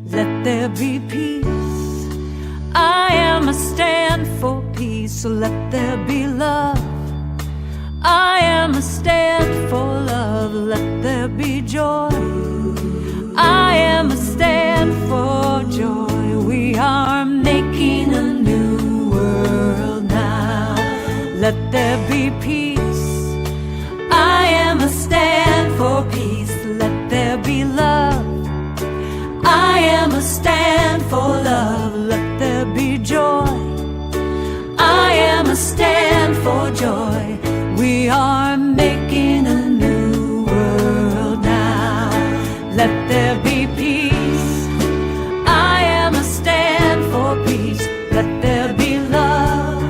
let there be peace. I am a stand for peace, so let there be love. I am a stand for love, let there be joy. I am a stand for joy. We are making a new world now. Let there be peace. I am a stand for peace. Let there be love. I am a stand for love. Let there be joy. I am a stand for joy. We are making a new world now. Let there be peace. I am a stand for peace. Let there be love.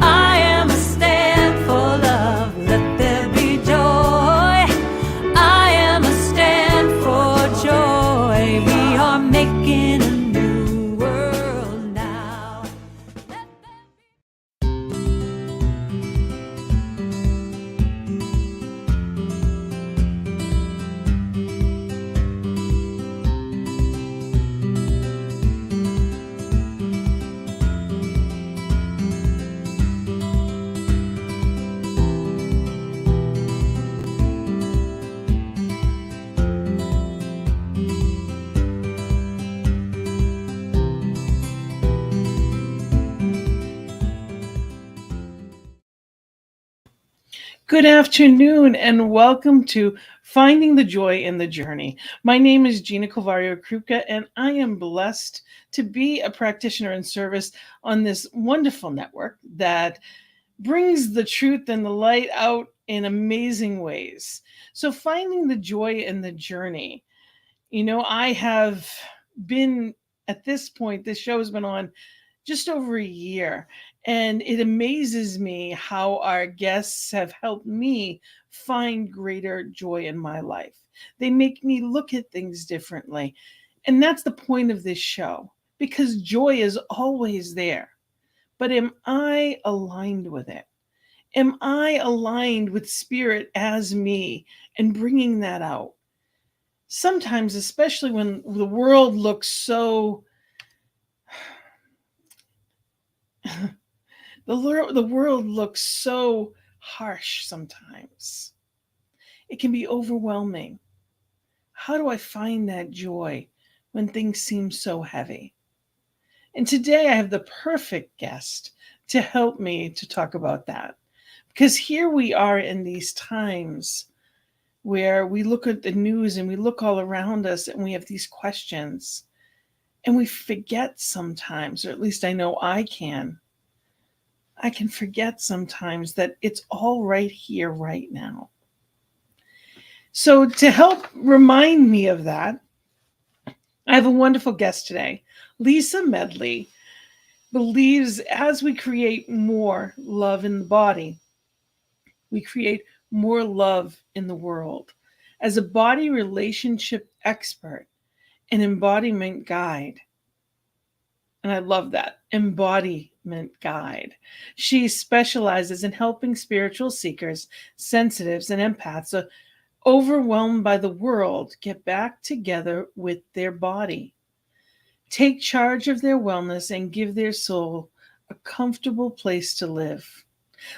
I am a stand for love. Let there be joy. I am a stand for joy. We are making a new world now. Good afternoon and welcome to Finding the Joy in the Journey. My name is Gina Krupka and I am blessed to be a practitioner in service on this wonderful network that brings the truth and the light out in amazing ways. So finding the joy in the journey. I have been at this point, this show has been on just over a year. And it amazes me how our guests have helped me find greater joy in my life. They make me look at things differently. And that's the point of this show, because joy is always there. But am I aligned with it? Am I aligned with spirit as me and bringing that out? Sometimes, especially when the world looks so the world looks so harsh sometimes. It can be overwhelming. How do I find that joy when things seem so heavy? And today I have the perfect guest to help me to talk about that. Because here we are in these times where we look at the news and we look all around us and we have these questions. And we forget sometimes, or at least I know I can forget sometimes that it's all right here, right now. So to help remind me of that, I have a wonderful guest today. Lisa Medley believes as we create more love in the body, we create more love in the world. As a body relationship expert and embodiment guide, and I love that, embodiment guide. She specializes in helping spiritual seekers, sensitives, and empaths overwhelmed by the world get back together with their body, take charge of their wellness, and give their soul a comfortable place to live.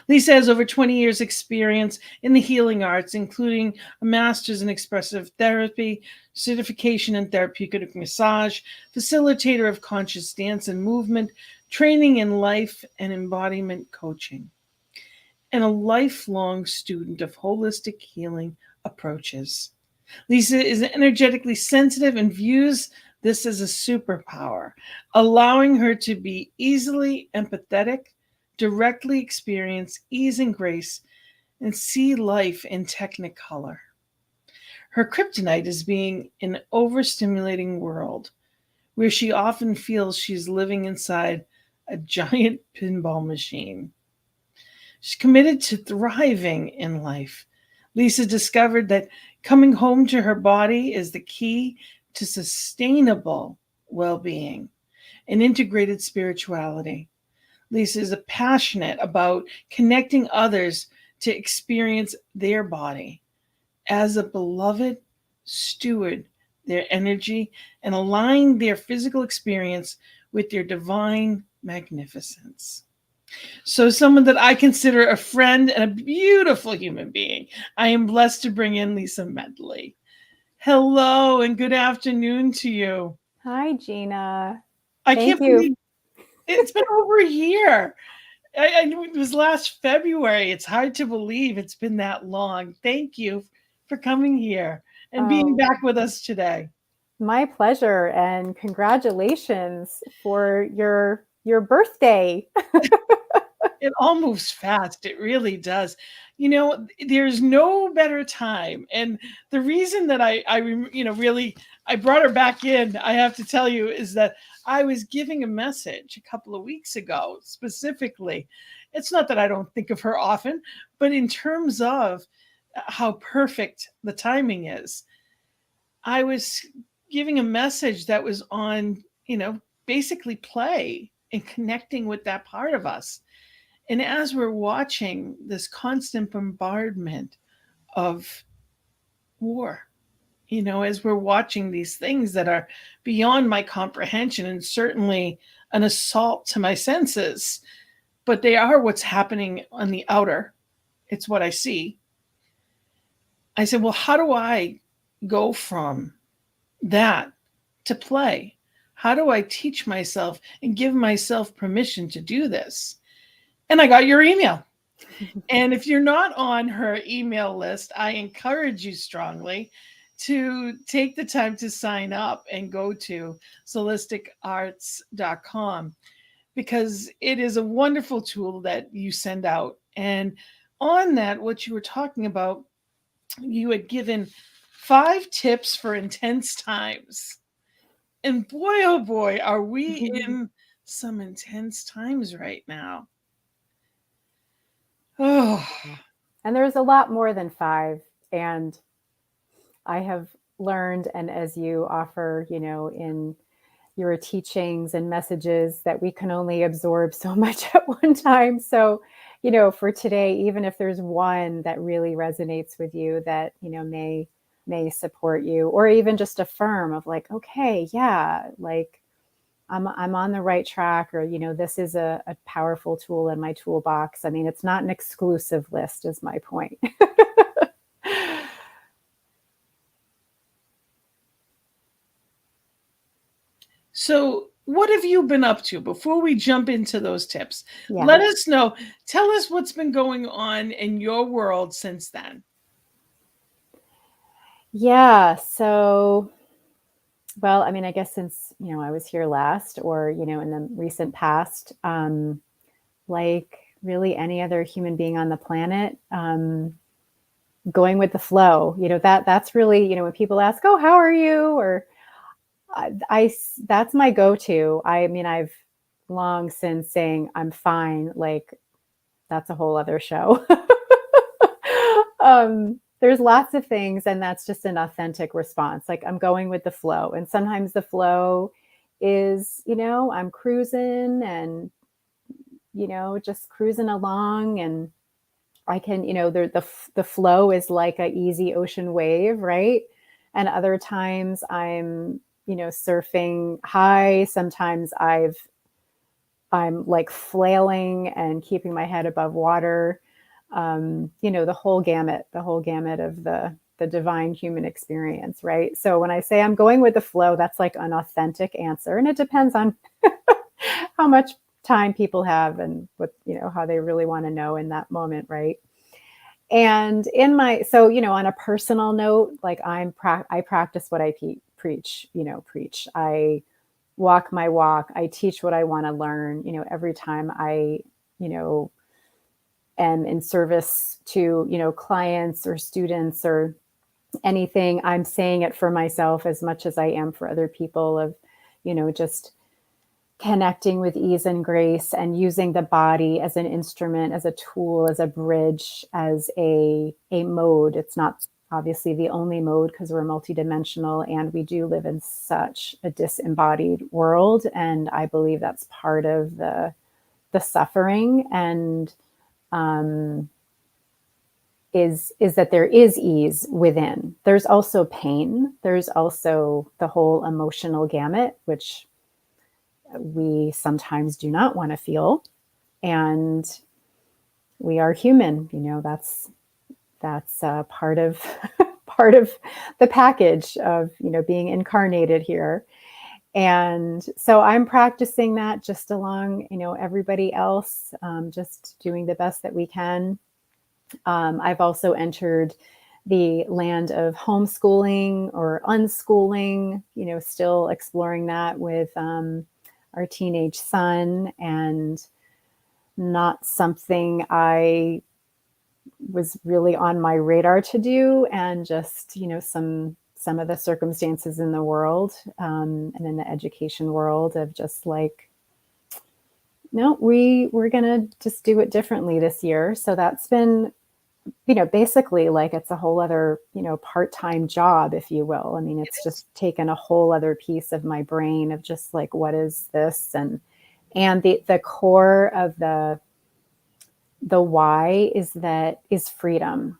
Lisa has over 20 years experience in the healing arts, including a master's in expressive therapy, certification in therapeutic massage, facilitator of conscious dance and movement, training in life and embodiment coaching, and a lifelong student of holistic healing approaches. Lisa is energetically sensitive and views this as a superpower, allowing her to be easily empathetic, directly experience ease and grace, and see life in technicolor. Her kryptonite is being in an overstimulating world where she often feels she's living inside a giant pinball machine. She's committed to thriving in life. Lisa discovered that coming home to her body is the key to sustainable well-being and integrated spirituality. Lisa is passionate about connecting others to experience their body as a beloved steward their energy, and align their physical experience with their divine magnificence. So, someone that I consider a friend and a beautiful human being, I am blessed to bring in Lisa Medley. Hello and good afternoon to you. Hi, Gina. I Thank can't you. believe it's been over a year. I knew it was last February. It's hard to believe it's been that long. Thank you for coming here and being Oh, back with us today. my pleasure, and congratulations for your birthday. It all moves fast. It really does. You know, there's no better time. And the reason that really, I brought her back in, I have to tell you, is that I was giving a message a couple of weeks ago, specifically. It's not that I don't think of her often, but in terms of how perfect the timing is, I was giving a message that was on, basically play and connecting with that part of us. And as we're watching this constant bombardment of war, as we're watching these things that are beyond my comprehension and certainly an assault to my senses, but they are what's happening on the outer. It's what I see. I said, well, how do I go from that to play? How do I teach myself and give myself permission to do this? And I got your email. And if you're not on her email list, I encourage you strongly to take the time to sign up and go to solisticarts.com, because it is a wonderful tool that you send out. And on that, what you were talking about, you had given 5 tips for intense times. And boy, oh boy, are we in some intense times right now. Oh, And there's a lot more than 5. And I have learned, and as you offer, in your teachings and messages, that we can only absorb so much at one time. So, for today, even if there's one that really resonates with you that, may support you, or even just affirm of like, okay, yeah, like I'm on the right track, or, this is a powerful tool in my toolbox. I mean, it's not an exclusive list is my point. so what have you been up to before we jump into those tips? Yeah. Let us know. Tell us what's been going on in your world since then. Yeah. So, well, I mean, I guess since, I was here last, or, in the recent past, like really any other human being on the planet, going with the flow, that's really, when people ask, oh, how are you? Or that's my go-to. I mean, I've long since saying I'm fine. Like that's a whole other show. There's lots of things, and that's just an authentic response. Like I'm going with the flow. And sometimes the flow is, I'm cruising and, just cruising along, and I can, the flow is like a easy ocean wave, right? And other times I'm, surfing high. Sometimes I'm like flailing and keeping my head above water. The whole gamut of the divine human experience, right? So when I say I'm going with the flow, that's like an authentic answer. And it depends on how much time people have and what, how they really want to know in that moment, right? And so, on a personal note, like I practice what I preach. I walk my walk. I teach what I want to learn. Every time I, am in service to, clients or students or anything, I'm saying it for myself as much as I am for other people, of, just connecting with ease and grace and using the body as an instrument, as a tool, as a bridge, as a mode. It's not obviously the only mode, because we're multidimensional and we do live in such a disembodied world. And I believe that's part of the suffering. And is that there is ease within. There's also pain. There's also the whole emotional gamut, which we sometimes do not want to feel. And we are human, that's part of part of the package of being incarnated here. And so I'm practicing that just along everybody else, just doing the best that we can. I've also entered the land of homeschooling or unschooling, still exploring that with our teenage son, and not something I was really on my radar to do. And just, some of the circumstances in the world and in the education world of just like, no, we're going to just do it differently this year. So that's been, basically like it's a whole other, part-time job, if you will. I mean, it's just taken a whole other piece of my brain of just like, what is this? And the core of the why is freedom,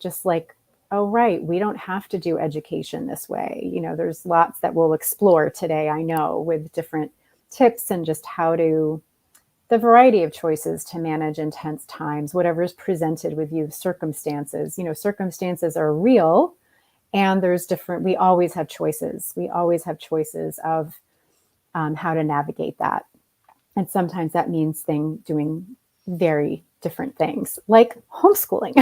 just like, oh, right, we don't have to do education this way. There's lots that we'll explore today, I know, with different tips and just the variety of choices to manage intense times, whatever is presented with you, circumstances. Circumstances are real, and we always have choices. We always have choices of how to navigate that. And sometimes that means doing very different things, like homeschooling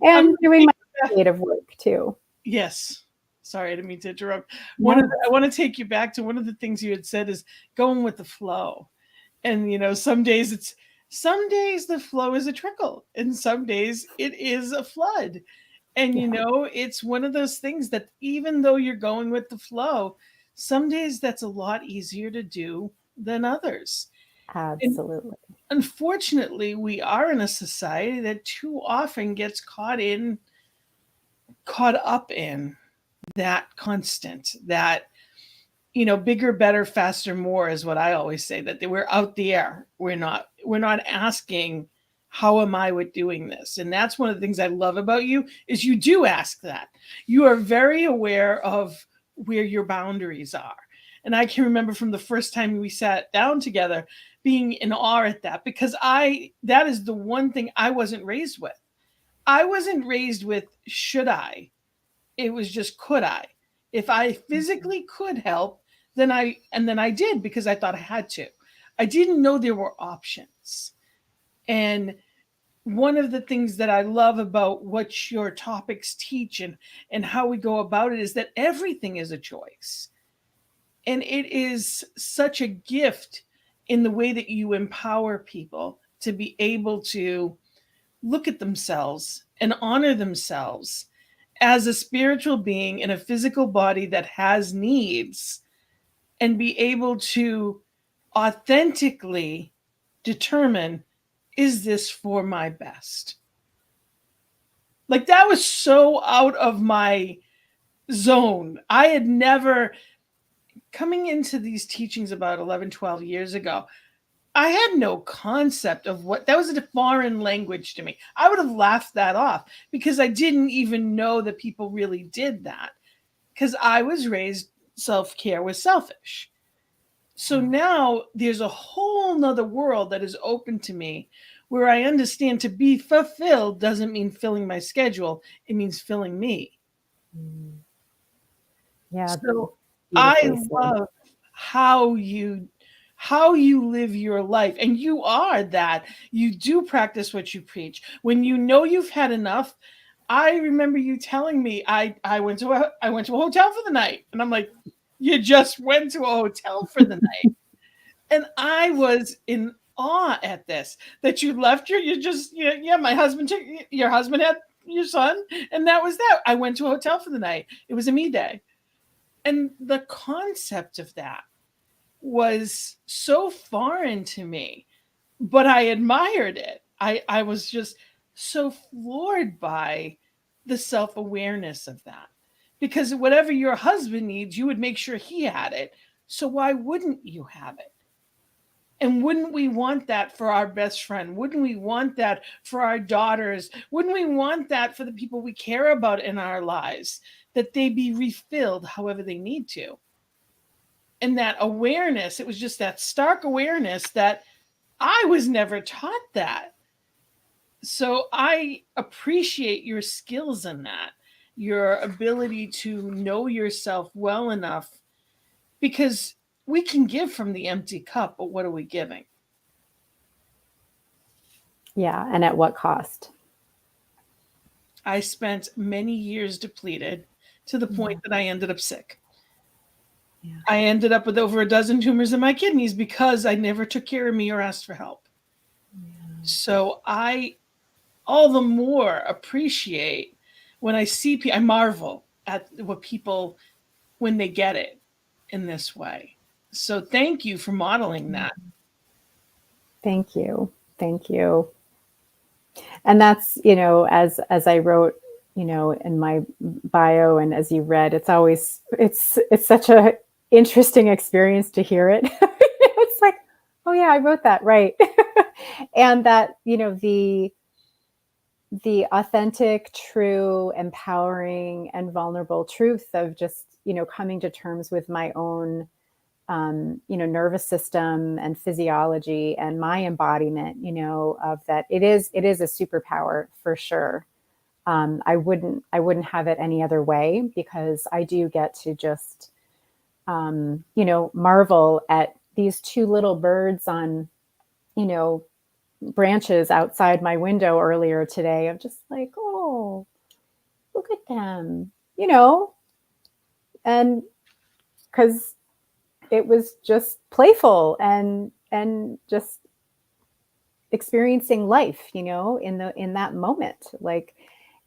and doing my creative work too. Yes. Sorry, I didn't mean to interrupt. I want to take you back to one of the things you had said is going with the flow. And some days the flow is a trickle, and some days it is a flood. And it's one of those things that even though you're going with the flow, some days that's a lot easier to do than others. Absolutely. And unfortunately, we are in a society that too often gets caught up in that constant, that bigger, better, faster, more is what I always say, that we're out there. We're not asking, how am I with doing this? And that's one of the things I love about you, is you do ask that. You are very aware of where your boundaries are. And I can remember from the first time we sat down together being in awe at that, because that is the one thing I wasn't raised with. I wasn't raised with, should I? It was just, could I? If I physically could help, then I did, because I thought I had to. I didn't know there were options. And one of the things that I love about what your topics teach and how we go about it is that everything is a choice. And it is such a gift in the way that you empower people to be able to look at themselves and honor themselves as a spiritual being in a physical body that has needs, and be able to authentically determine, is this for my best? Like, that was so out of my zone. I had never, coming into these teachings about 11, 12 years ago, I had no concept of what that was. A foreign language to me. I would have laughed that off, because I didn't even know that people really did that, because I was raised self-care was selfish. So now there's a whole nother world that is open to me, where I understand to be fulfilled doesn't mean filling my schedule. It means filling me. Yeah. So I love how you live your life, and you are that. You do practice what you preach. When you know you've had enough, I remember you telling me, I went to a hotel for the night, and I'm like, you just went to a hotel for the night. And I was in awe at this, that you left my husband took, your husband had your son, and that was that. I went to a hotel for the night. It was a me day. And the concept of that was so foreign to me, but I admired it. I was just so floored by the self-awareness of that, because whatever your husband needs, you would make sure he had it. So why wouldn't you have it? And wouldn't we want that for our best friend? Wouldn't we want that for our daughters? Wouldn't we want that for the people we care about in our lives? That they be refilled however they need to. And that awareness, it was just that stark awareness that I was never taught that. So I appreciate your skills in that, your ability to know yourself well enough, because we can give from the empty cup, but what are we giving? Yeah. And at what cost? I spent many years depleted to the point that I ended up sick. Yeah. I ended up with over a dozen tumors in my kidneys because I never took care of me or asked for help. So I all the more appreciate when I see people, I marvel at what people, when they get it in this way. So thank you for modeling that. Thank you. Thank you. And that's, you know, as I wrote, you know, in my bio and as you read, it's always, it's such a interesting experience to hear it. It's like, oh yeah, I wrote that, right. And that, you know, the authentic, true, empowering, and vulnerable truth of just, you know, coming to terms with my own, you know, nervous system and physiology and my embodiment, you know, of that. It is a superpower for sure. I wouldn't have it any other way, because I do get to just, you know, marvel at these two little birds on, you know, branches outside my window earlier today. I'm just like, oh, look at them, you know, and because it was just playful and just experiencing life, you know, in that moment, like,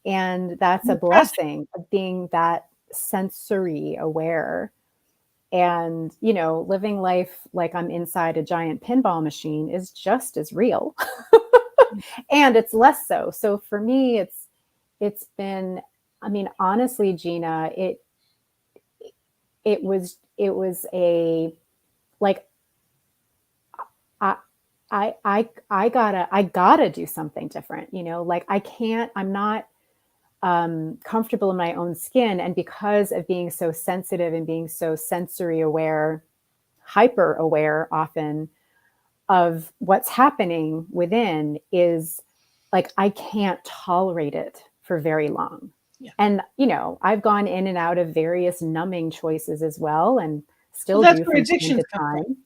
and that's a blessing of being that sensory aware. And, you know, living life like I'm inside a giant pinball machine is just as real. And it's less so. So for me, it's been, I mean, honestly, Gina, it was a, like, I gotta do something different, you know, like I'm not comfortable in my own skin. And because of being so sensitive and being so sensory aware, hyper aware often of what's happening within, is like, I can't tolerate it for very long. Yeah. And, you know, I've gone in and out of various numbing choices as well, and still that's do where from time addictions to come from. time.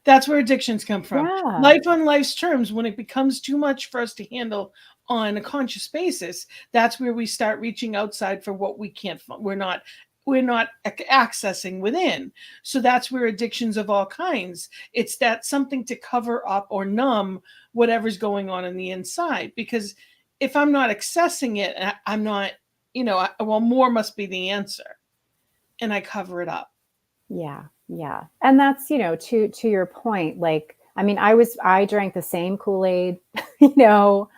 That's where addictions come from. Yeah. Life on life's terms, when it becomes too much for us to handle on a conscious basis, that's where we start reaching outside for what we can't, we're not accessing within. So that's where addictions of all kinds, it's that something to cover up or numb whatever's going on the inside. Because if I'm not accessing it, I'm not, you know, well, more must be the answer. And I cover it up. Yeah. Yeah. And that's, you know, to your point, like, I mean, I drank the same Kool-Aid, you know,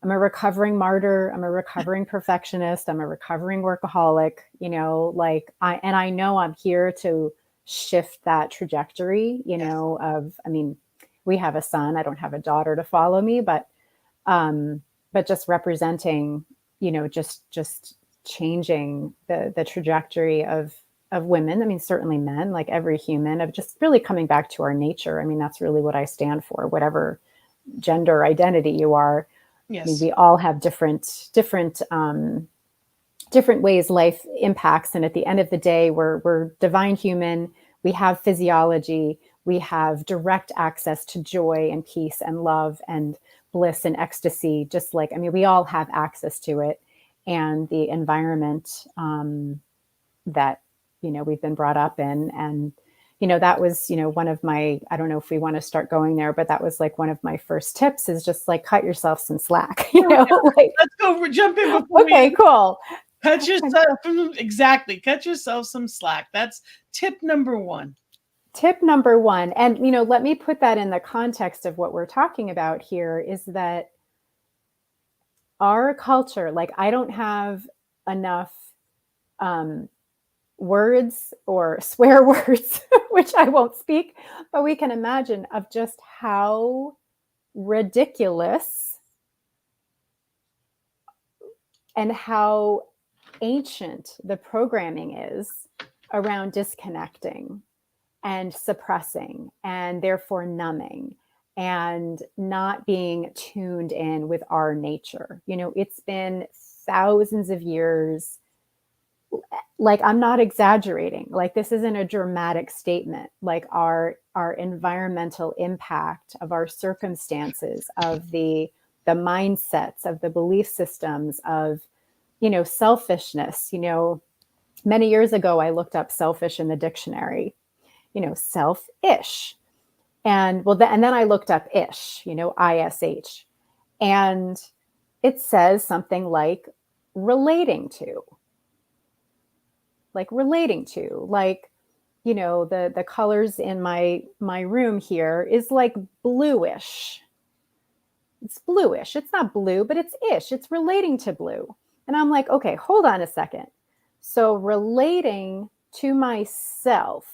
I'm a recovering martyr. I'm a recovering perfectionist. I'm a recovering workaholic, you know, like I know I'm here to shift that trajectory, you know, of, I mean, we have a son, I don't have a daughter to follow me, but just representing, you know, just changing the trajectory of women. I mean, certainly men, like every human, of just really coming back to our nature. I mean, that's really what I stand for, whatever gender identity you are. Yes. I mean, we all have different ways life impacts. And at the end of the day, we're divine human. We have physiology. We have direct access to joy and peace and love and bliss and ecstasy. Just like, I mean, we all have access to it. And the environment that, you know, we've been brought up in. And, you know, that was, you know, one of my, I don't know if we want to start going there, but that was like one of my first tips, is just like, cut yourself some slack, you know, like, let's go jump in before okay, cool. Cut yourself, exactly. Cut yourself some slack. That's tip number one. Tip number one. And, you know, let me put that in the context of what we're talking about here, is that our culture, like, I don't have enough words or swear words, which I won't speak, but we can imagine of just how ridiculous and how ancient the programming is around disconnecting and suppressing and therefore numbing and not being tuned in with our nature. You know, it's been thousands of years. Like, I'm not exaggerating. Like, this isn't a dramatic statement. Like, our environmental impact of our circumstances, of the mindsets, of the belief systems, of, you know, selfishness. You know, many years ago I looked up selfish in the dictionary, you know, selfish. And well, and then I looked up ish, you know, ISH. And it says something like relating to, like relating to, like, you know, the colors in my room here is like bluish. It's bluish. It's not blue, but it's ish. It's relating to blue. And I'm like, okay, hold on a second. So relating to myself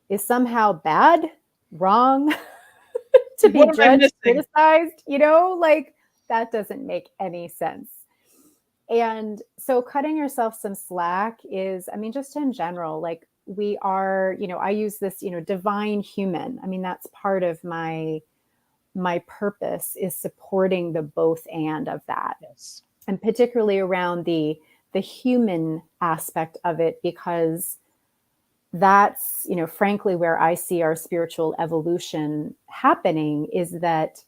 is somehow bad, wrong, to be What am I judged, missing? criticized, you know, like that doesn't make any sense. And so cutting yourself some slack is, I mean, just in general, like we are, you know, I use this, you know, divine human. I mean, that's part of my purpose, is supporting the both and of that. Yes. And particularly around the human aspect of it, because that's, you know, frankly, where I see our spiritual evolution happening, is that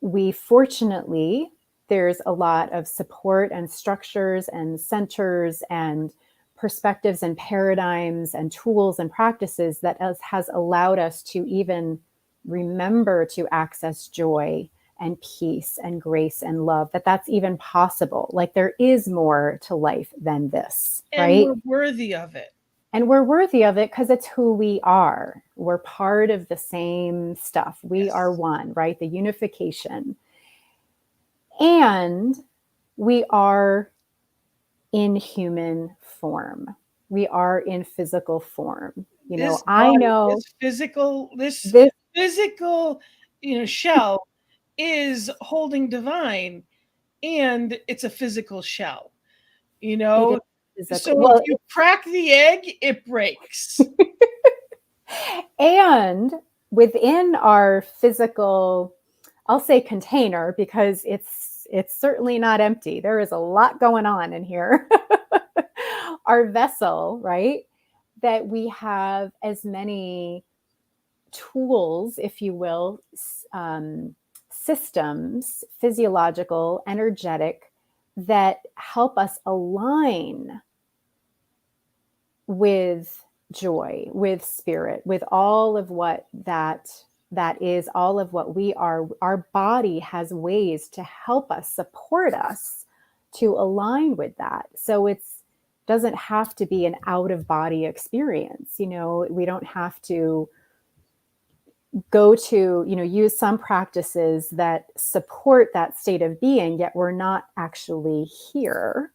we fortunately, there's a lot of support and structures and centers and perspectives and paradigms and tools and practices that has allowed us to even remember to access joy and peace and grace and love, that's even possible. Like, there is more to life than this, And right? we're worthy of it. And we're worthy of it because it's who we are. We're part of the same stuff. We Yes. are one, right? The unification. And we are in human form. We are in physical form. You know, This I body, know this this. physical, you know, shell is holding divine, and it's a physical shell, you It know. is physical. So Well, if you crack the egg, it breaks. and within our physical, I'll say container, because it's certainly not empty. There is a lot going on in here. Our vessel, right? That we have as many tools, if you will, systems, physiological, energetic, that help us align with joy, with spirit, with all of what that is, all of what we are. Our body has ways to help us, support us to align with that. So it's doesn't have to be an out of body experience. You know, we don't have to go to, you know, use some practices that support that state of being, yet we're not actually here.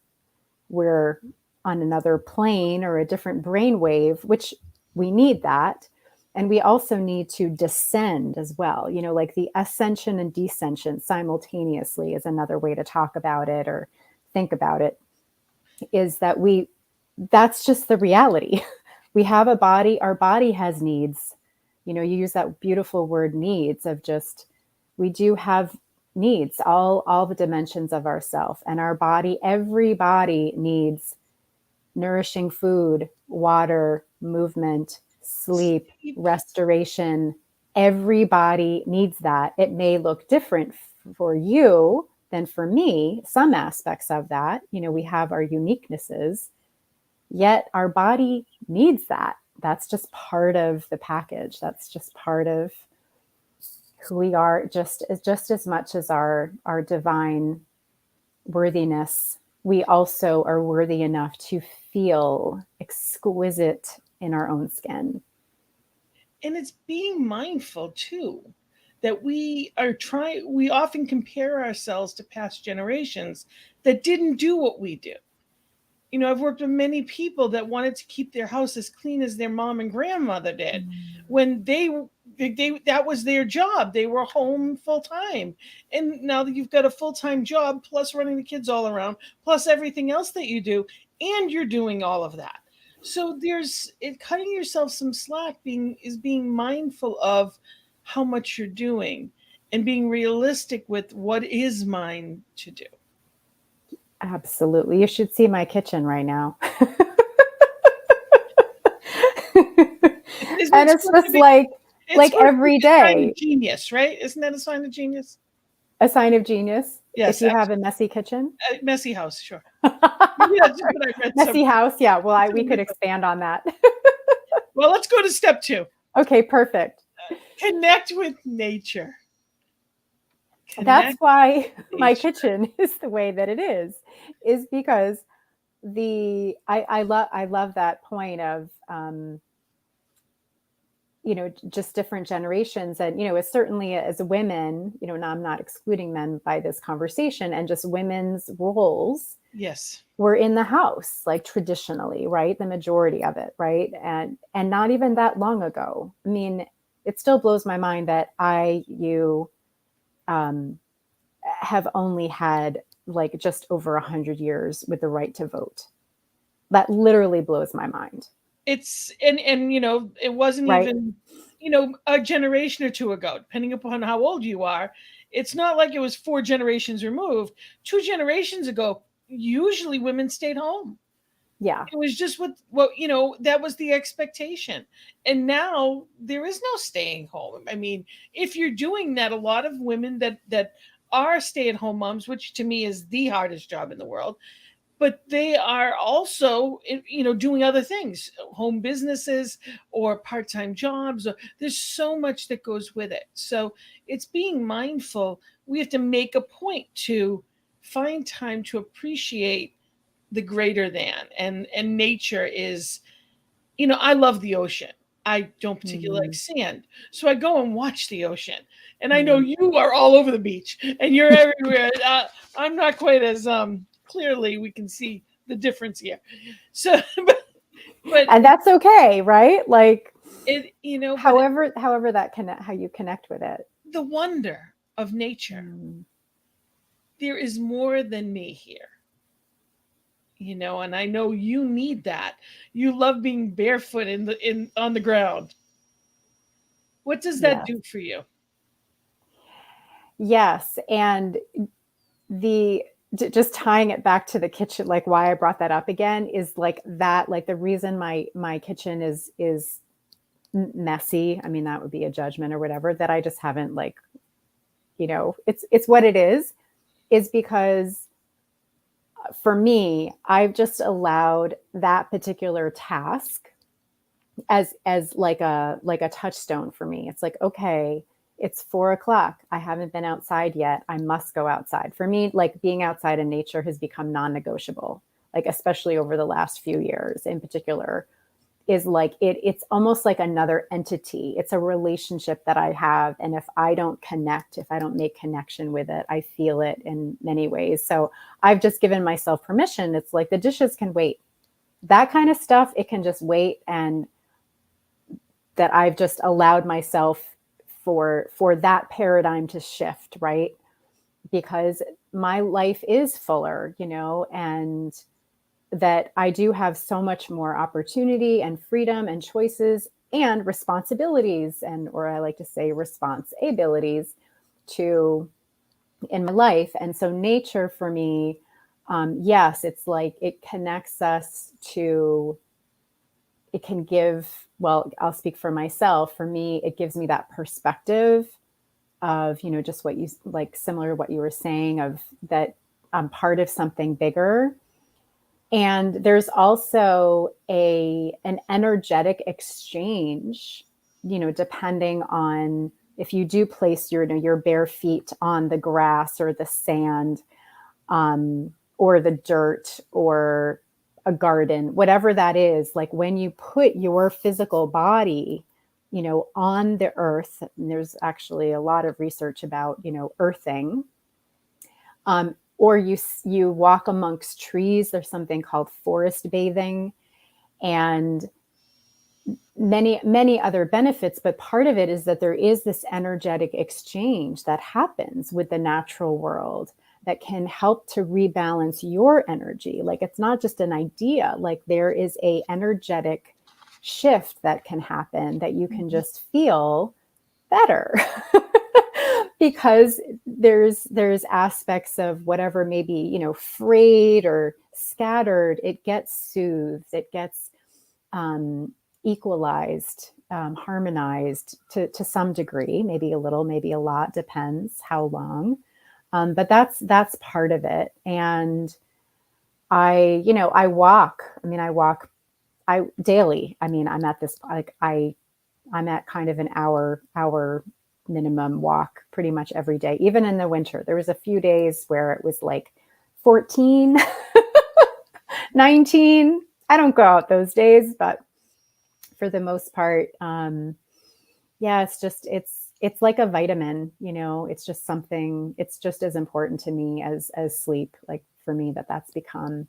We're on another plane or a different brainwave, which we need that. And we also need to descend as well. You know, like the ascension and descension simultaneously is another way to talk about it or think about it, is that that's just the reality. We have a body, our body has needs. You know, you use that beautiful word needs, of just, we do have needs, all the dimensions of ourself, and our body, every body needs nourishing food, water, movement, sleep, restoration. Everybody needs that. It may look different for you than for me, some aspects of that. You know, we have our uniquenesses, yet our body needs that. That's just part of the package. That's just part of who we are, just as much as our divine worthiness. We also are worthy enough to feel exquisite in our own skin. And it's being mindful too, that we often compare ourselves to past generations that didn't do what we do. You know, I've worked with many people that wanted to keep their house as clean as their mom and grandmother did when they that was their job. They were home full time. And now that you've got a full-time job plus running the kids all around, plus everything else that you do, and you're doing all of that. So there's it cutting yourself some slack being mindful of how much you're doing and being realistic with what is mine to do. Absolutely. You should see my kitchen right now. Isn't And it it's supposed just to be, it's like supposed to every be a sign day, of genius, right? Isn't that a sign of genius? a sign of genius. If Yes, you have a messy kitchen, messy house, sure. Maybe that's just what I read messy somewhere. house. Yeah. Well, we could expand on that. Well, let's go to step 2. Okay, perfect. Connect with nature. That's Connect why with my nature. kitchen is the way that it is because I love that point of, just different generations. And, it's certainly as women, and I'm not excluding men by this conversation, and just women's roles Yes. were in the house, like traditionally, right? The majority of it, right? And not even that long ago. I mean, it still blows my mind that you have only had like just over 100 years with the right to vote. That literally blows my mind. It's and it wasn't Right. even a generation or two ago, depending upon how old you are. It's not like it was 4 generations removed. 2 generations ago, usually women stayed home. Yeah. It was just what that was the expectation. And now there is no staying home. I mean, if you're doing that, a lot of women that are stay-at-home moms, which to me is the hardest job in the world, but they are also doing other things, home businesses or part-time jobs. There's so much that goes with it. So it's being mindful. We have to make a point to find time to appreciate the greater than, and nature is, I love the ocean. I don't particularly like Mm, sand, so I go and watch the ocean. And I know mm. you are all over the beach and you're everywhere. I'm not quite as clearly. We can see the difference here. So, but And that's okay, right? Like, it, however that connect, how you connect with it. the wonder of nature. Mm, There is more than me here. And I know you need that. You love being barefoot in on the ground. What does that yes. do for you? Yes. And just tying it back to the kitchen, like why I brought that up again is like that, like the reason my kitchen is messy. I mean, that would be a judgment or whatever, that I just haven't like, it's what it is because for me, I've just allowed that particular task as like a touchstone for me. It's like, okay, it's 4 o'clock. I haven't been outside yet. I must go outside. For me, like being outside in nature has become non-negotiable, like especially over the last few years in particular, is like it's almost like another entity. It's a relationship that I have. And if I don't connect, if I don't make connection with it, I feel it in many ways. So I've just given myself permission. It's like the dishes can wait. That kind of stuff, it can just wait. And that I've just allowed myself for that paradigm to shift, right? Because my life is fuller, and that I do have so much more opportunity and freedom and choices and responsibilities, or I like to say responsibilities to in my life. And so nature for me, yes, it's like it connects us to, it can give, well, I'll speak for myself. For me, it gives me that perspective of, just what you like, similar to what you were saying, of that I'm part of something bigger. And there's also an energetic exchange, depending on if you do place your bare feet on the grass or the sand, or the dirt or a garden, whatever that is, like when you put your physical body, on the earth, and there's actually a lot of research about, earthing, or you walk amongst trees. There's something called forest bathing, and many other benefits. But part of it is that there is this energetic exchange that happens with the natural world that can help to rebalance your energy. Like, it's not just an idea, like there is a energetic shift that can happen, that you can just feel better. Because there's aspects of whatever maybe, you know, frayed or scattered, it gets soothed, it gets equalized, harmonized to some degree, maybe a little, maybe a lot, depends how long. But that's part of it. And I walk. I mean, I daily. I mean, I'm at this, like, I'm at kind of an hour minimum walk pretty much every day, even in the winter. There was a few days where it was like 14, 19. I don't go out those days, but for the most part, yeah, it's like a vitamin, you know. It's just something, it's just as important to me as sleep, like for me, that's become.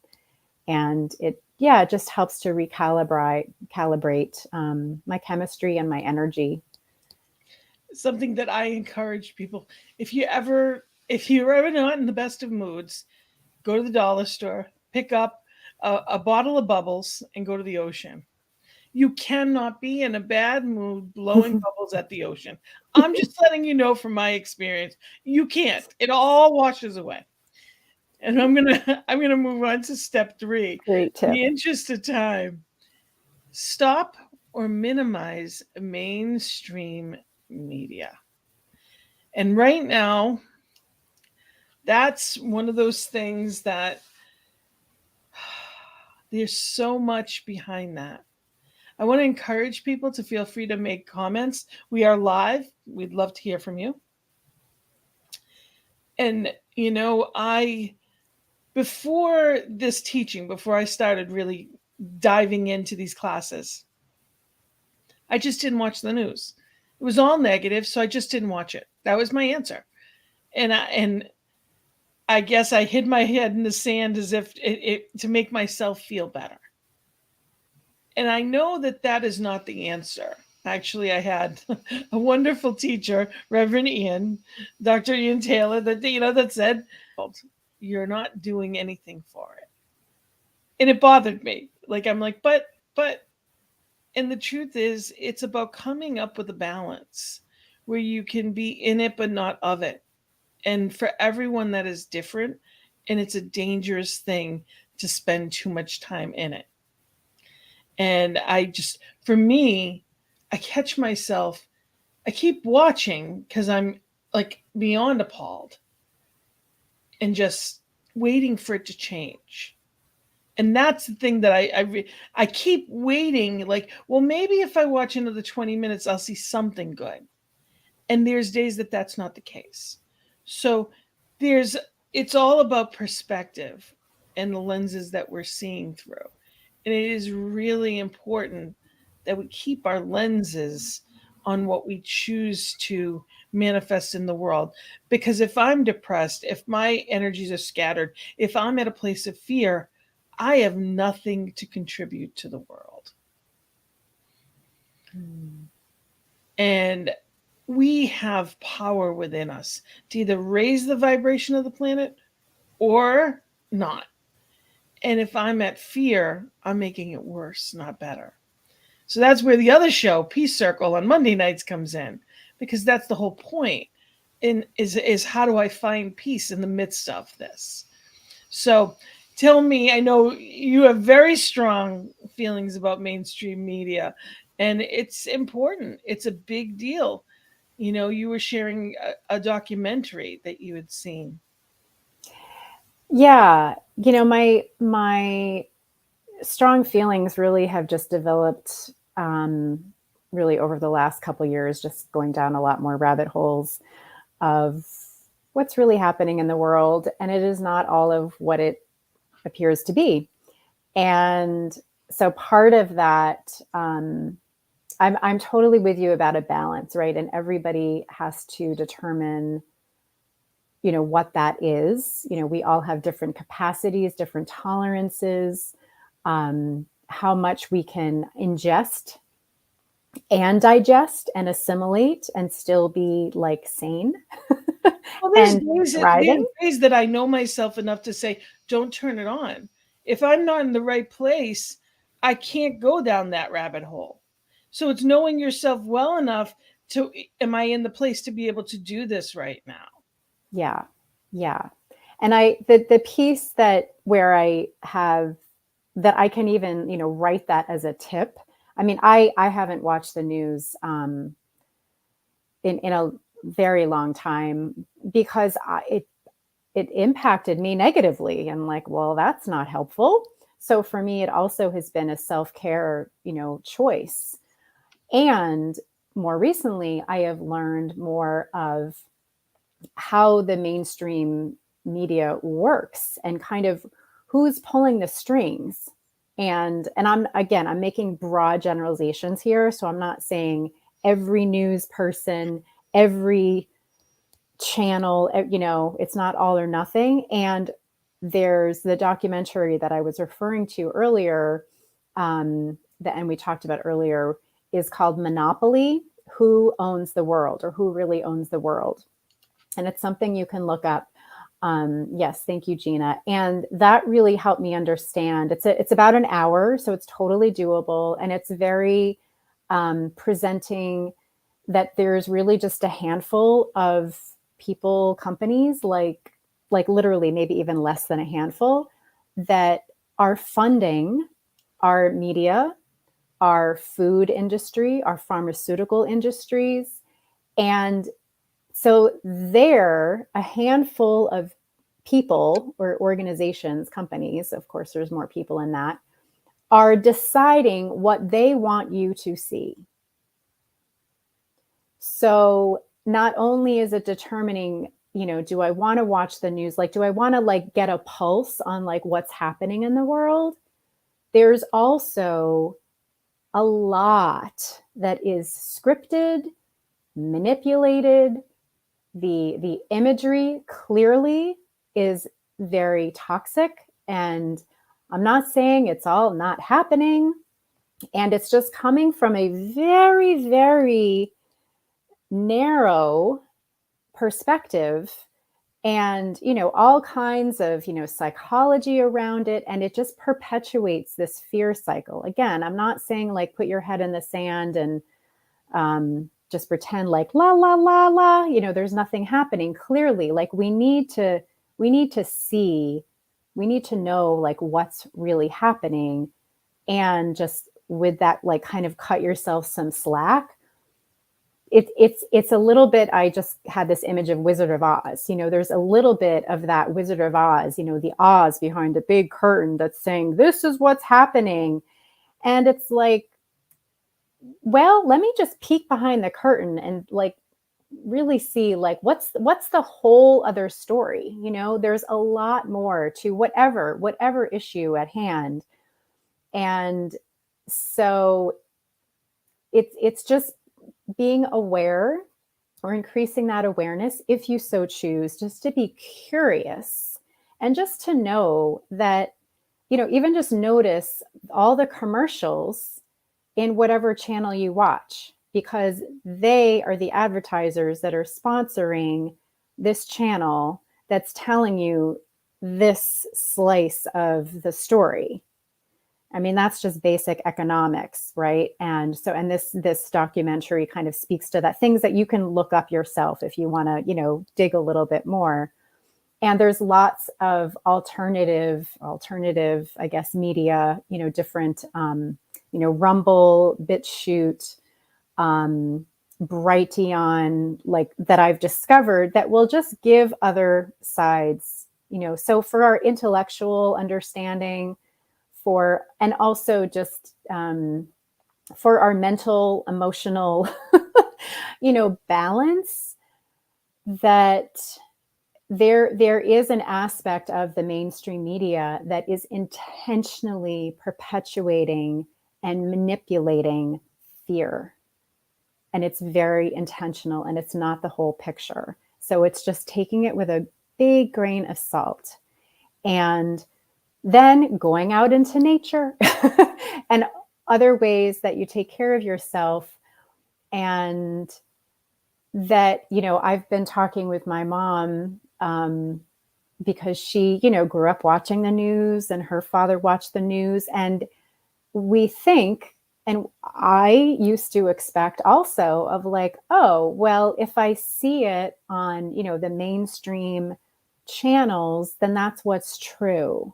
And it just helps to calibrate my chemistry and my energy. Something that I encourage people, if you're ever not in the best of moods, go to the dollar store, pick up a bottle of bubbles, and go to the ocean. You cannot be in a bad mood blowing bubbles at the ocean. I'm just letting you know from my experience, you can't. It all washes away. And I'm gonna move on to step 3. Great In tip. the interest of time, stop or minimize mainstream media. And right now, that's one of those things that there's so much behind that. I want to encourage people to feel free to make comments. We are live. We'd love to hear from you. And, you know, before this teaching, before I started really diving into these classes, I just didn't watch the news. It was all negative, so I just didn't watch it. That was my answer. And I guess I hid my head in the sand as if to make myself feel better. And I know that is not the answer. Actually, I had a wonderful teacher, Reverend Ian, Dr. Ian Taylor, that said, "You're not doing anything for it." And it bothered me. Like, I'm like, but, and the truth is, it's about coming up with a balance where you can be in it, but not of it. And for everyone, that is different. And it's a dangerous thing to spend too much time in it. And for me, I catch myself, I keep watching because I'm like beyond appalled and just waiting for it to change. And that's the thing that I keep waiting, like, well, maybe if I watch another 20 minutes, I'll see something good. And there's days that's not the case. So it's all about perspective and the lenses that we're seeing through. And it is really important that we keep our lenses on what we choose to manifest in the world. Because if I'm depressed, if my energies are scattered, if I'm at a place of fear, I have nothing to contribute to the world. And we have power within us to either raise the vibration of the planet or not. And if I'm at fear, I'm making it worse, not better. So that's where the other show, Peace Circle, on Monday nights comes in, because that's the whole point. Is how do I find peace in the midst of this? So tell me, I know you have very strong feelings about mainstream media, and it's important. It's a big deal. You know, you were sharing a documentary that you had seen. Yeah, you know, my strong feelings really have just developed really over the last couple of years, just going down a lot more rabbit holes of what's really happening in the world. And it is not all of what it appears to be. And so part of that, I'm totally with you about a balance, right? And everybody has to determine what that is. We all have different capacities, different tolerances, how much we can ingest and digest and assimilate and still be like sane Well, and thriving. there's days that I know myself enough to say, don't turn it on. If I'm not in the right place, I can't go down that rabbit hole. So it's knowing yourself well enough to, am I in the place to be able to do this right now? Yeah. Yeah. And the piece that where I have that I can even, write that as a tip. I mean, I haven't watched the news in a very long time because it impacted me negatively. And like, well, that's not helpful. So for me, it also has been a self-care, choice. And more recently, I have learned more of how the mainstream media works and kind of who's pulling the strings. And I'm making broad generalizations here. So I'm not saying every news person, every channel, it's not all or nothing. And there's the documentary that I was referring to earlier, and we talked about earlier, is called Monopoly: Who Owns the World, or Who Really Owns the World. And it's something you can look up. Yes, thank you, Gina. And that really helped me understand. It's about an hour, so it's totally doable, and it's very presenting that there's really just a handful of people, companies, like literally maybe even less than a handful, that are funding our media, our food industry, our pharmaceutical industries. And so they're a handful of people or organizations, companies, of course, there's more people in that, are deciding what they want you to see. So not only is it determining, do I want to watch the news? Like, do I want to get a pulse on what's happening in the world? There's also a lot that is scripted, manipulated. The imagery clearly is very toxic, and I'm not saying it's all not happening. And it's just coming from a very, very narrow perspective, and all kinds of psychology around it, and it just perpetuates this fear cycle. Again, I'm not saying put your head in the sand and just pretend la la la la, there's nothing happening. Clearly, we need to see, we need to know what's really happening, and just with that kind of cut yourself some slack. It's a little bit, I just had this image of Wizard of Oz. There's a little bit of that Wizard of Oz, the Oz behind the big curtain that's saying, this is what's happening. And it's like, well, let me just peek behind the curtain and really see what's the whole other story. There's a lot more to whatever issue at hand. And so it's just being aware, or increasing that awareness, if you so choose, just to be curious, and just to know that, even just notice all the commercials in whatever channel you watch, because they are the advertisers that are sponsoring this channel that's telling you this slice of the story. I mean, that's just basic economics, right? And so, and this documentary kind of speaks to that, things that you can look up yourself if you want to, dig a little bit more. And there's lots of alternative, I guess, media, different, Rumble, BitChute, Brighteon, that I've discovered that will just give other sides, so for our intellectual understanding, and also just for our mental, emotional, balance, that there is an aspect of the mainstream media that is intentionally perpetuating and manipulating fear. And it's very intentional, and it's not the whole picture. So it's just taking it with a big grain of salt, and then going out into nature and other ways that you take care of yourself. And that, I've been talking with my mom, because she, grew up watching the news, and her father watched the news. And we think, and I used to expect also, of like, oh, well, if I see it on, the mainstream channels, then that's what's true.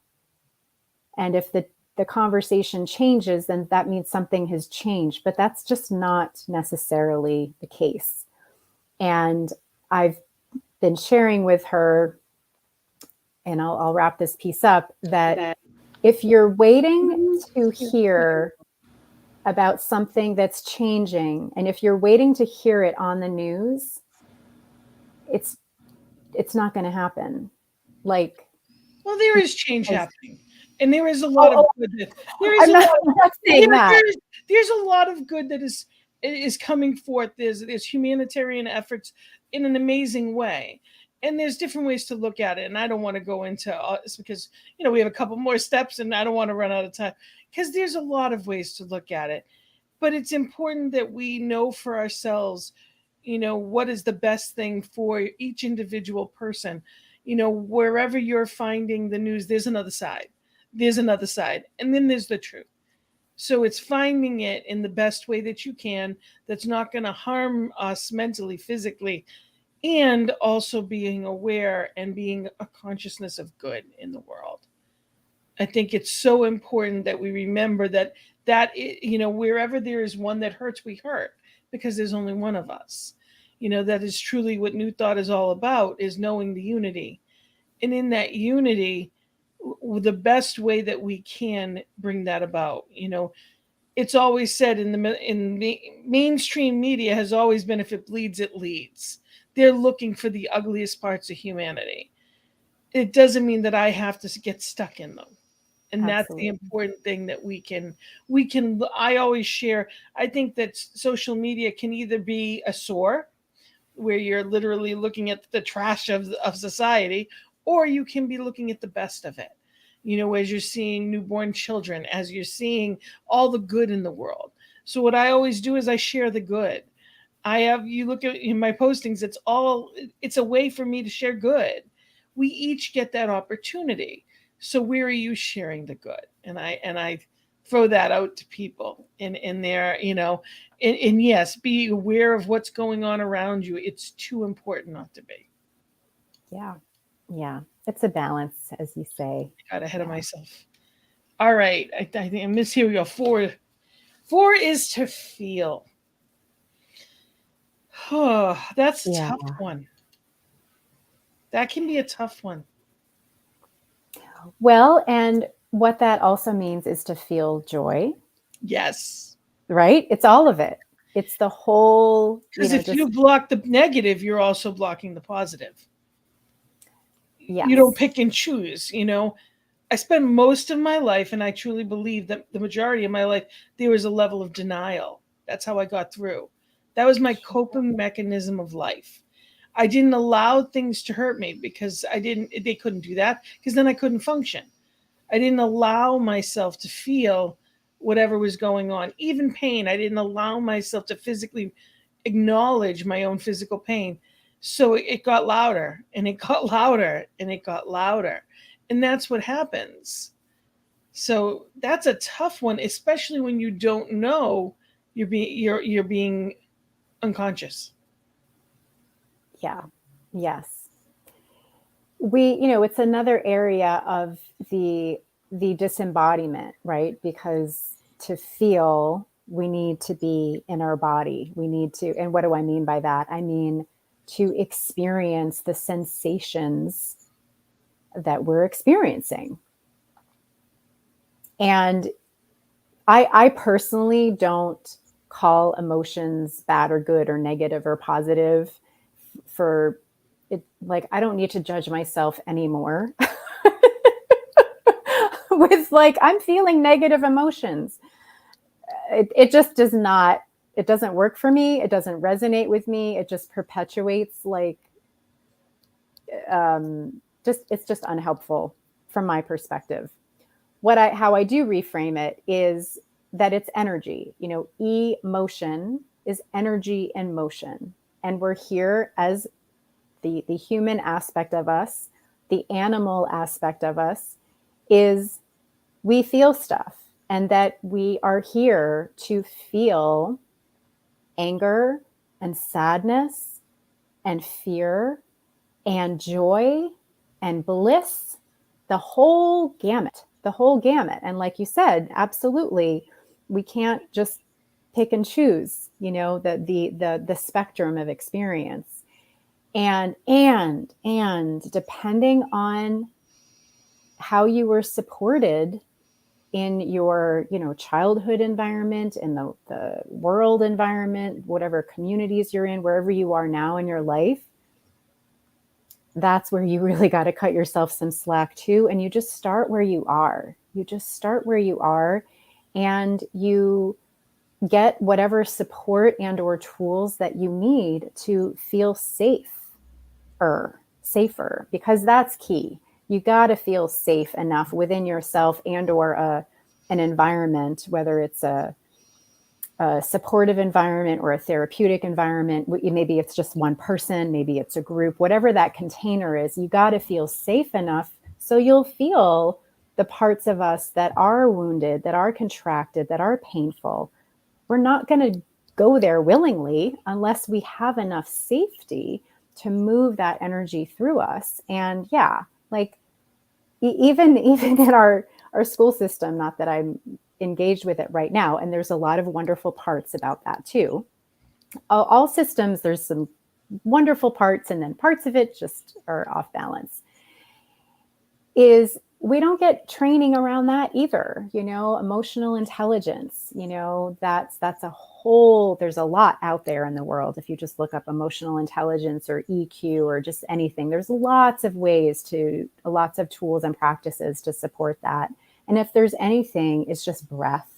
And if the conversation changes, then that means something has changed. But that's just not necessarily the case. And I've been sharing with her, and I'll wrap this piece up, that if you're waiting to hear about something that's changing, and if you're waiting to hear it on the news, it's not going to happen. Like, well, there is change happening, and there is a lot of good. I'm not saying that. There's a lot of good that is coming forth. There's humanitarian efforts in an amazing way, and there's different ways to look at it. And I don't want to go into this because we have a couple more steps, and I don't want to run out of time, because there's a lot of ways to look at it. But it's important that we know for ourselves, what is the best thing for each individual person. Wherever you're finding the news, there's another side. There's another side. And then there's the truth. So it's finding it in the best way that you can, that's not going to harm us mentally, physically, and also being aware and being a consciousness of good in the world. I think it's so important that we remember that wherever there is one that hurts, we hurt, because there's only one of us. That is truly what New Thought is all about, is knowing the unity. And in that unity, the best way that we can bring that about, it's always said in the mainstream media has always been, if it bleeds, it leads. They're looking for the ugliest parts of humanity. It doesn't mean that I have to get stuck in them. And Absolutely. That's the important thing that we can, I always share. I think that social media can either be a sore, where you're literally looking at the trash of society, or you can be looking at the best of it. As you're seeing newborn children, as you're seeing all the good in the world. So what I always do is I share the good. You look at in my postings, it's a way for me to share good. We each get that opportunity. So where are you sharing the good? And I throw that out to people in there, and yes, be aware of what's going on around you. It's too important not to be. Yeah. It's a balance, as you say. I got ahead of myself. All right. I think I missed, here we go. 4 is to feel. Oh, that's a tough one. That can be a tough one. Well, and what that also means is to feel joy. Yes. Right? It's all of it. It's the whole. Because if you block the negative, you're also blocking the positive. Yes. You don't pick and choose. I spent most of my life, and I truly believe that the majority of my life, there was a level of denial. That's how I got through. That was my coping mechanism of life. I didn't allow things to hurt me, because they couldn't do that, because then I couldn't function. I didn't allow myself to feel whatever was going on, even pain. I didn't allow myself to physically acknowledge my own physical pain. So it got louder, and it got louder, and it got louder. And that's what happens. So that's a tough one, especially when you don't know you're being unconscious. Yeah. Yes. It's another area of the disembodiment, right? Because to feel, we need to be in our body. We need to, and what do I mean by that? I mean to experience the sensations that we're experiencing. And I personally don't call emotions bad or good or negative or positive. For it, like, I don't need to judge myself anymore with I'm feeling negative emotions. It just it doesn't work for me. It doesn't resonate with me. It just perpetuates it's just unhelpful from my perspective. How I do reframe it is that it's energy. Emotion is energy in motion. And we're here as the human aspect of us, the animal aspect of us is we feel stuff, and that we are here to feel anger and sadness and fear and joy and bliss, the whole gamut. And like you said, absolutely, we can't just pick and choose, the spectrum of experience. And depending on how you were supported in your, childhood environment, in the world environment, whatever communities you're in, wherever you are now in your life, that's where you really got to cut yourself some slack too. And you just start where you are. And you get whatever support and or tools that you need to feel safer, because that's key. You got to feel safe enough within yourself and or an environment, whether it's a supportive environment or a therapeutic environment. Maybe it's just one person, maybe it's a group, whatever that container is, you got to feel safe enough so you'll feel the parts of us that are wounded, that are contracted, that are painful. We're not going to go there willingly unless we have enough safety to move that energy through us. And yeah, like even in our school system, not that I'm engaged with it right now, and there's a lot of wonderful parts about that too. All systems, there's some wonderful parts, and then parts of it just are off balance. Is we don't get training around that either. Emotional intelligence, that's a whole, there's a lot out there in the world. If you just look up emotional intelligence or EQ or just anything, there's lots of lots of tools and practices to support that. And if there's anything, it's just breath.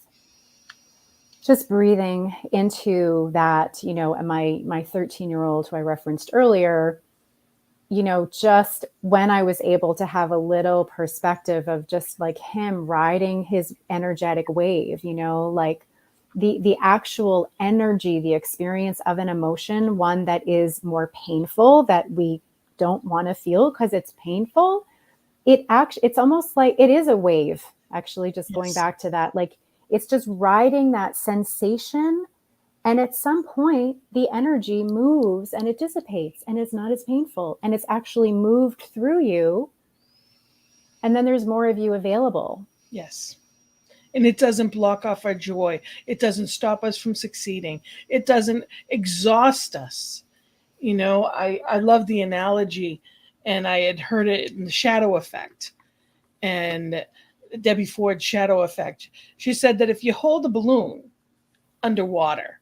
Just breathing into that, my 13-year-old who I referenced earlier, just when I was able to have a little perspective of just like him riding his energetic wave, like the actual energy, the experience of an emotion, one that is more painful, that we don't want to feel because it's painful. It's almost like it is a wave, actually, just going back to that, like it's just riding that sensation. And at some point, the energy moves and it dissipates and it's not as painful and it's actually moved through you. And then there's more of you available. Yes. And it doesn't block off our joy. It doesn't stop us from succeeding. It doesn't exhaust us. I love the analogy, and I had heard it in the shadow effect. And Debbie Ford's shadow effect. She said that if you hold a balloon underwater,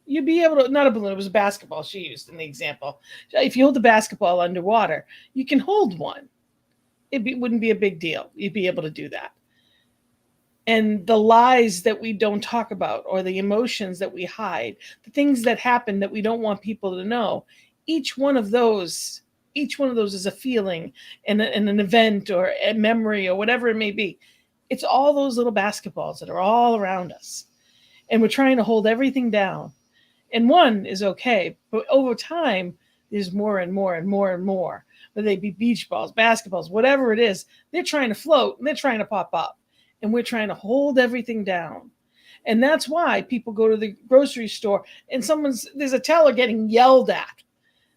you'd be able to, not a balloon, it was a basketball she used in the example. If you hold the basketball underwater, you can hold one. Wouldn't be a big deal. You'd be able to do that. And the lies that we don't talk about, or the emotions that we hide, the things that happen that we don't want people to know, each one of those is a feeling and an event or a memory or whatever it may be. It's all those little basketballs that are all around us. And we're trying to hold everything down. And one is okay, but over time, there's more and more and more and more. Whether they be beach balls, basketballs, whatever it is, they're trying to float and they're trying to pop up. And we're trying to hold everything down. And that's why people go to the grocery store and there's a teller getting yelled at.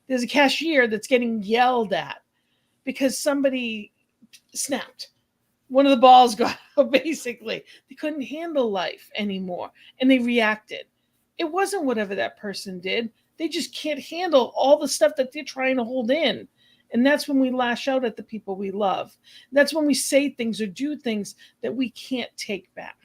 There's a cashier that's getting yelled at because somebody snapped. One of the balls got out, basically. They couldn't handle life anymore. And they reacted. It wasn't whatever that person did. They just can't handle all the stuff that they're trying to hold in. And that's when we lash out at the people we love. That's when we say things or do things that we can't take back.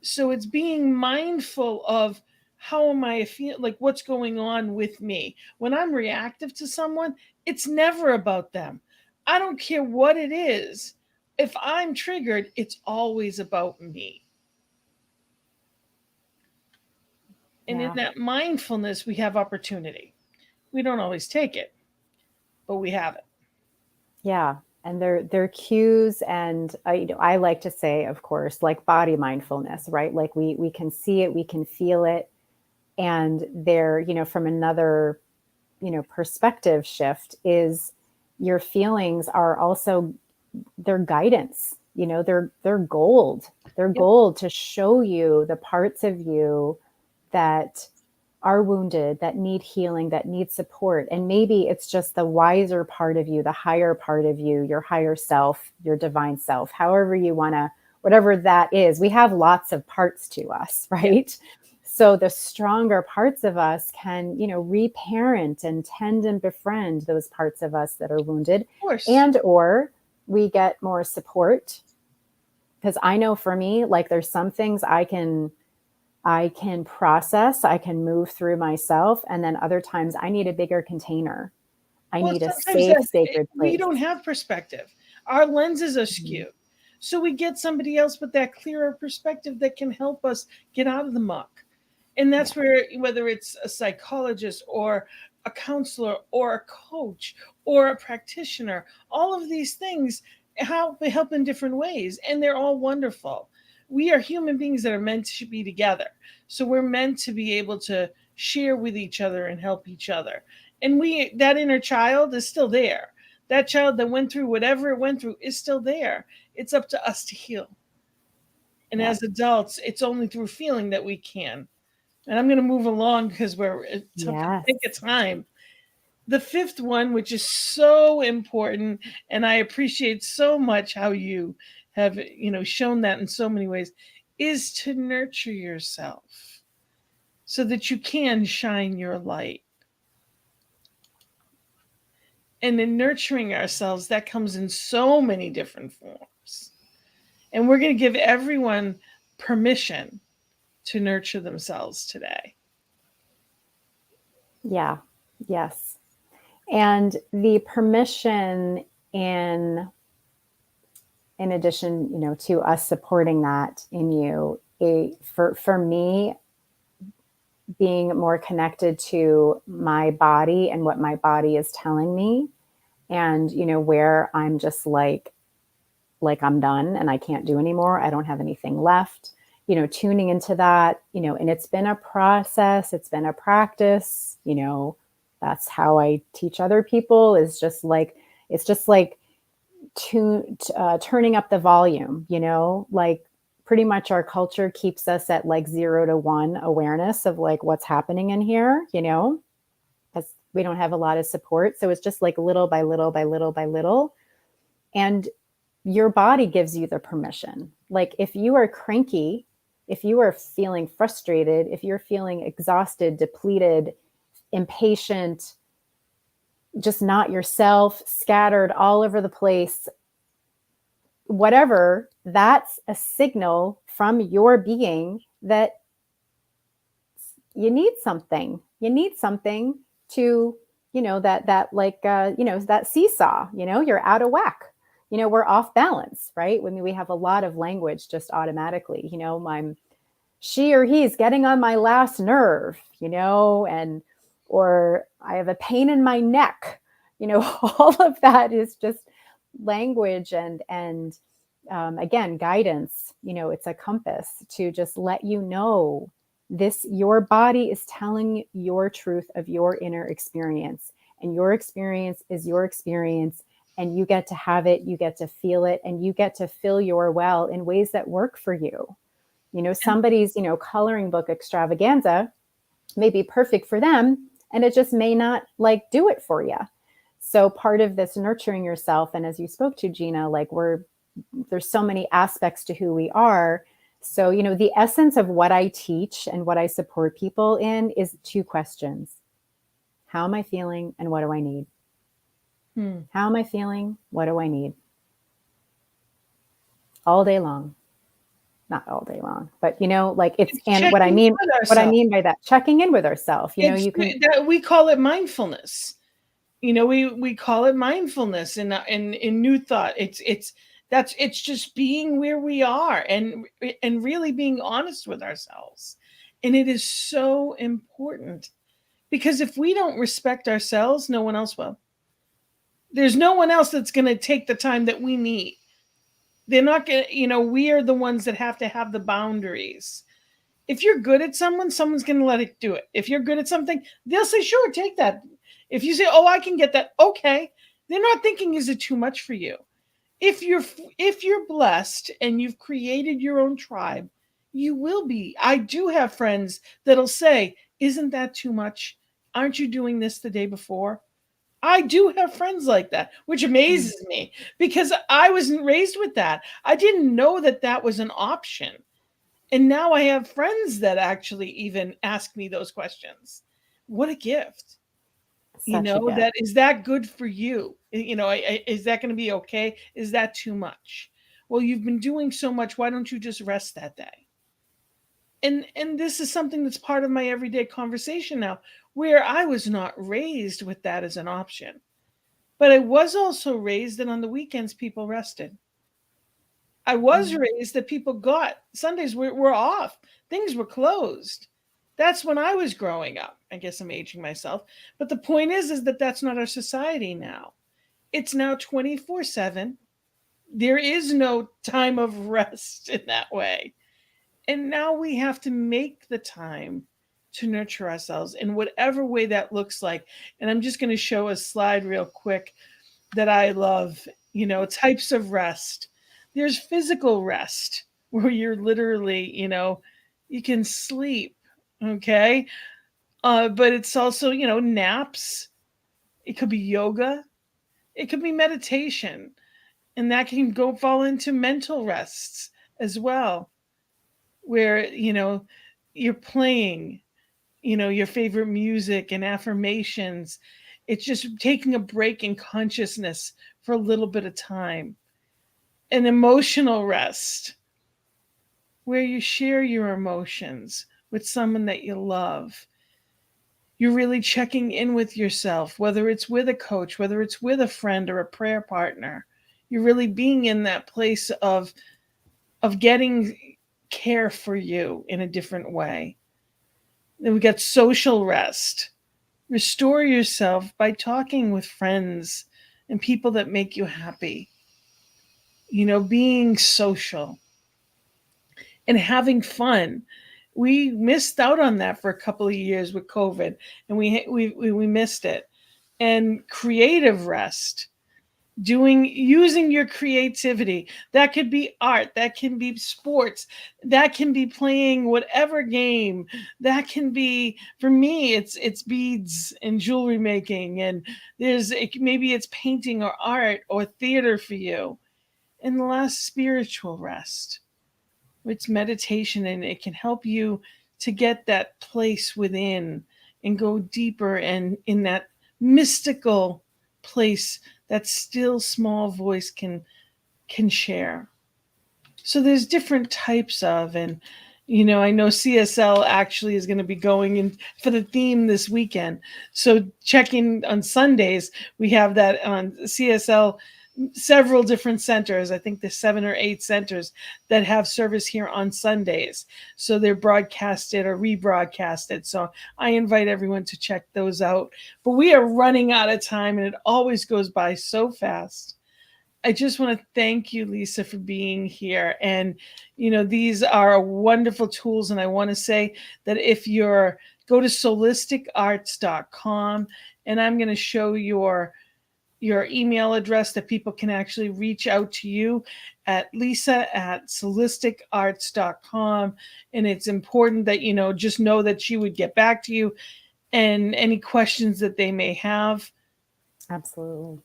So it's being mindful of, how am I feeling, like what's going on with me? When I'm reactive to someone, it's never about them. I don't care what it is. If I'm triggered, it's always about me. And in that mindfulness, we have opportunity. We don't always take it. but we have it. Yeah. And they're cues. And I like to say, of course, like body mindfulness, right? Like we can see it, we can feel it. And they're, from another, perspective shift is your feelings are also their guidance. They're gold. They're Yep. gold to show you the parts of you that are wounded, that need healing, that need support. And maybe it's just the wiser part of you, the higher part of you, your higher self, your divine self, however you want to, whatever that is. We have lots of parts to us, right? Yeah. So the stronger parts of us can, reparent and tend and befriend those parts of us that are wounded. Of course. And or we get more support. Because I know for me, like there's some things I can process, I can move through myself. And then other times I need a bigger container. I need a safe, sacred place. We don't have perspective. Our lenses are skewed. So we get somebody else with that clearer perspective that can help us get out of the muck. And that's where, whether it's a psychologist or a counselor or a coach or a practitioner, all of these things help in different ways. And they're all wonderful. We are human beings that are meant to be together. So we're meant to be able to share with each other and help each other. And that inner child is still there. That child that went through whatever it went through is still there. It's up to us to heal. And as adults, it's only through feeling that we can. And I'm going to move along because we're take a time. The fifth one, which is so important, and I appreciate so much how you have, shown that in so many ways, is to nurture yourself so that you can shine your light. And in nurturing ourselves, that comes in so many different forms. And we're going to give everyone permission to nurture themselves today. Yeah. Yes. And the permission in addition, to us supporting that in you, for me, being more connected to my body and what my body is telling me, and, where I'm just like I'm done and I can't do anymore. I don't have anything left, tuning into that, and it's been a process. It's been a practice, that's how I teach other people is just like, it's just like turning up the volume, like pretty much our culture keeps us at like 0 to 1 awareness of like what's happening in here, as we don't have a lot of support. So it's just like little by little by little by little. And your body gives you the permission. Like if you are cranky, if you are feeling frustrated, if you're feeling exhausted, depleted, impatient, just not yourself, scattered all over the place, whatever, that's a signal from your being that you need something. You need something to, that seesaw, you're out of whack. We're off balance, right? I mean, we have a lot of language just automatically, she or he's getting on my last nerve, or I have a pain in my neck, all of that is just language and again, guidance, it's a compass to just let you know your body is telling your truth of your inner experience, and your experience is your experience, and you get to have it, you get to feel it, and you get to fill your well in ways that work for you. Somebody's, coloring book extravaganza may be perfect for them, and it just may not like do it for you. So part of this nurturing yourself, and as you spoke to, Gina, like there's so many aspects to who we are. So, the essence of what I teach and what I support people in is 2 questions. How am I feeling and what do I need? How am I feeling? What do I need? All day long. Not all day long, but it's and what I mean by that, checking in with ourselves. We call it mindfulness. We call it mindfulness in New Thought. It's just being where we are and really being honest with ourselves. And it is so important, because if we don't respect ourselves, no one else will. There's no one else that's going to take the time that we need. They're not going to, we are the ones that have to have the boundaries. If you're good at someone's going to let it do it. If you're good at something, they'll say, sure, take that. If you say, oh, I can get that. Okay. They're not thinking, is it too much for you? If you're blessed and you've created your own tribe, you will be. I do have friends that'll say, isn't that too much? Aren't you doing this the day before? I do have friends like that, which amazes me because I wasn't raised with that. I didn't know that that was an option. And now I have friends that actually even ask me those questions. What a gift. Gift. Is that good for you? Is that going to be okay? Is that too much? Well, you've been doing so much. Why don't you just rest that day? And this is something that's part of my everyday conversation now, where I was not raised with that as an option. But I was also raised that on the weekends, people rested. I was raised that people got Sundays were off. Things were closed. That's when I was growing up. I guess I'm aging myself. But the point is that that's not our society now. It's now 24/7. There is no time of rest in that way. And now we have to make the time to nurture ourselves in whatever way that looks like. And I'm just going to show a slide real quick that I love, types of rest. There's physical rest where you're literally, you can sleep. Okay. But it's also, naps. It could be yoga. It could be meditation. And that can fall into mental rests as well, where, you're playing, your favorite music and affirmations. It's just taking a break in consciousness for a little bit of time. An emotional rest, where you share your emotions with someone that you love. You're really checking in with yourself, whether it's with a coach, whether it's with a friend or a prayer partner. You're really being in that place of getting care for you in a different way. Then we got social rest. Restore yourself by talking with friends and people that make you happy. Being social and having fun. We missed out on that for a couple of years with COVID, and we missed it. And creative rest, using your creativity. That could be art, that can be sports, that can be playing whatever game. That can be, for me, it's beads and jewelry making, and maybe it's painting or art or theater for you. And the last, spiritual rest. It's meditation, and it can help you to get that place within and go deeper and in that mystical place that still small voice can share. So there's different types of, and I know CSL actually is going to be going in for the theme this weekend. So check in on Sundays. We have that on CSL, several different centers. I think there's 7 or 8 centers that have service here on Sundays. So they're broadcasted or rebroadcasted. So I invite everyone to check those out. But we are running out of time, and it always goes by so fast. I just want to thank you, Lisa, for being here. And, these are wonderful tools. And I want to say that if go to soulisticarts.com, and I'm going to show your email address that people can actually reach out to you at lisa@soulisticarts.com. And it's important that, just know that she would get back to you and any questions that they may have. Absolutely.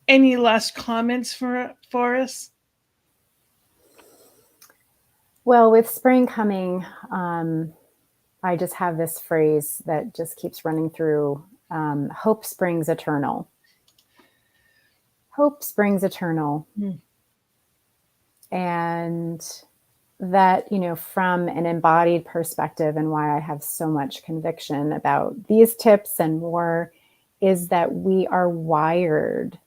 Any last comments for us? Well, with spring coming, I just have this phrase that just keeps running through. Hope springs eternal. Hope springs eternal. And that, from an embodied perspective, and why I have so much conviction about these tips and more, is that we are wired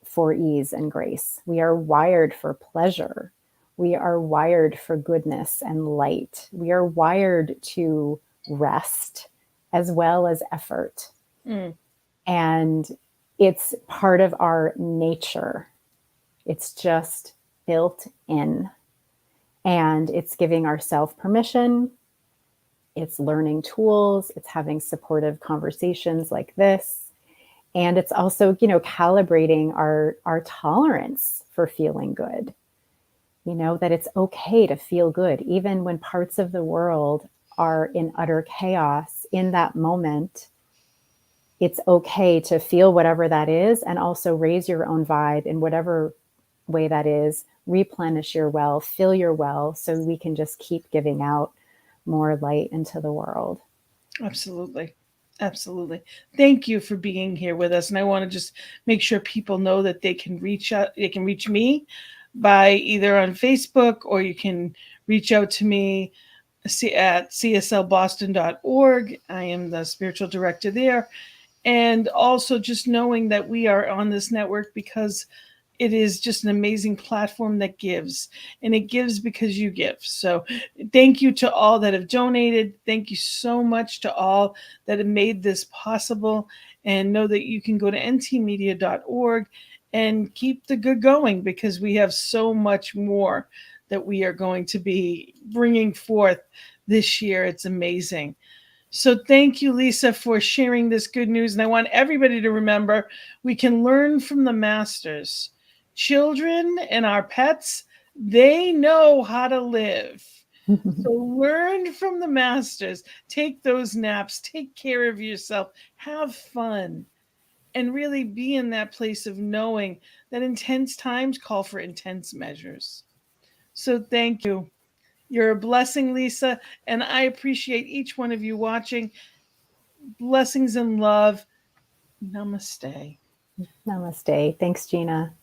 for ease and grace. We are wired for pleasure. We are wired for goodness and light. We are wired to rest as well as effort. And It's part of our nature. It's just built in. And it's giving ourselves permission. It's learning tools. It's having supportive conversations like this. And it's also, calibrating our tolerance for feeling good. That it's okay to feel good, even when parts of the world are in utter chaos. In that moment, it's okay to feel whatever that is, and also raise your own vibe in whatever way that is, replenish your well, fill your well, so we can just keep giving out more light into the world. Absolutely. Absolutely. Thank you for being here with us. And I want to just make sure people know that they can reach out, they can reach me by either on Facebook, or you can reach out to me at cslboston.org. I am the spiritual director there. And also just knowing that we are on this network because it is just an amazing platform that gives, and it gives because you give. So thank you to all that have donated. Thank you so much to all that have made this possible, and know that you can go to ntmedia.org and keep the good going, because we have so much more that we are going to be bringing forth this year. It's amazing. So thank you, Lisa, for sharing this good news. And I want everybody to remember, we can learn from the masters. Children and our pets, they know how to live. So learn from the masters. Take those naps. Take care of yourself. Have fun. And really be in that place of knowing that intense times call for intense measures. So thank you. You're a blessing, Lisa, and I appreciate each one of you watching. Blessings and love. Namaste. Namaste. Thanks, Gina.